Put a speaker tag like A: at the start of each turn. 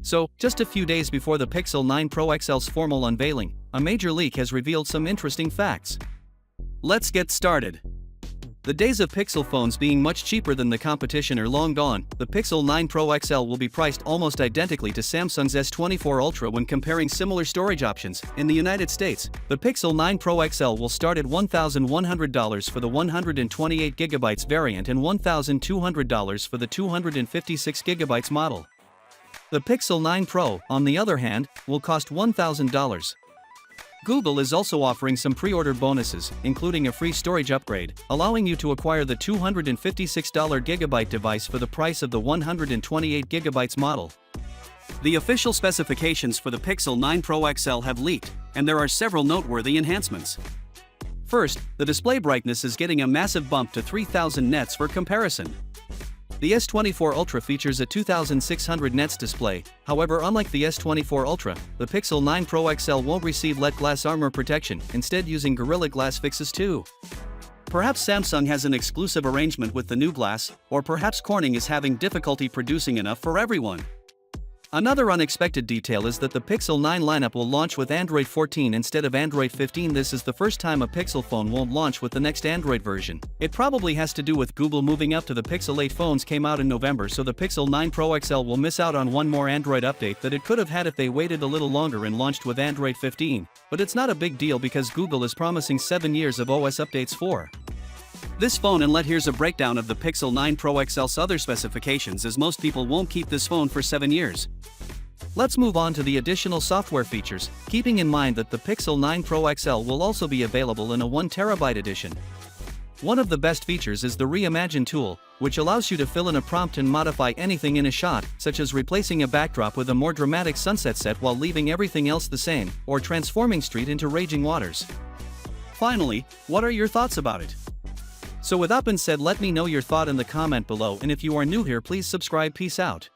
A: So, just a few days before the Pixel 9 Pro XL's formal unveiling, a major leak has revealed some interesting facts. Let's get started. The days of Pixel phones being much cheaper than the competition are long gone. The Pixel 9 Pro XL will be priced almost identically to Samsung's S24 Ultra when comparing similar storage options. In the United States, the Pixel 9 Pro XL will start at $1,100 for the 128GB variant and $1,200 for the 256GB model. The Pixel 9 Pro, on the other hand, will cost $1,000. Google is also offering some pre-order bonuses, including a free storage upgrade, allowing you to acquire the $256 Gigabyte device for the price of the 128GB model. The official specifications for the Pixel 9 Pro XL have leaked, and there are several noteworthy enhancements. First, the display brightness is getting a massive bump to 3000 nits for comparison. The S24 Ultra features a 2600 nits display. However, unlike the S24 Ultra, the Pixel 9 Pro XL won't receive LED glass armor protection, instead using Gorilla Glass fixes too. Perhaps Samsung has an exclusive arrangement with the new glass, or perhaps Corning is having difficulty producing enough for everyone. Another unexpected detail is that the Pixel 9 lineup will launch with Android 14 instead of Android 15. This is the first time a Pixel phone won't launch with the next Android version. It probably has to do with Google moving up to the Pixel 8 phones came out in November, so the Pixel 9 Pro XL will miss out on one more Android update that it could have had if they waited a little longer and launched with Android 15. But it's not a big deal because Google is promising 7 years of OS updates for this phone. And here's a breakdown of the Pixel 9 Pro XL's other specifications, as most people won't keep this phone for 7 years. Let's move on to the additional software features, keeping in mind that the Pixel 9 Pro XL will also be available in a 1TB edition. One of the best features is the Reimagine tool, which allows you to fill in a prompt and modify anything in a shot, such as replacing a backdrop with a more dramatic sunset set while leaving everything else the same, or transforming street into raging waters. Finally, what are your thoughts about it? So with that being said, let me know your thought in the comment below, and if you are new here, please subscribe. Peace out.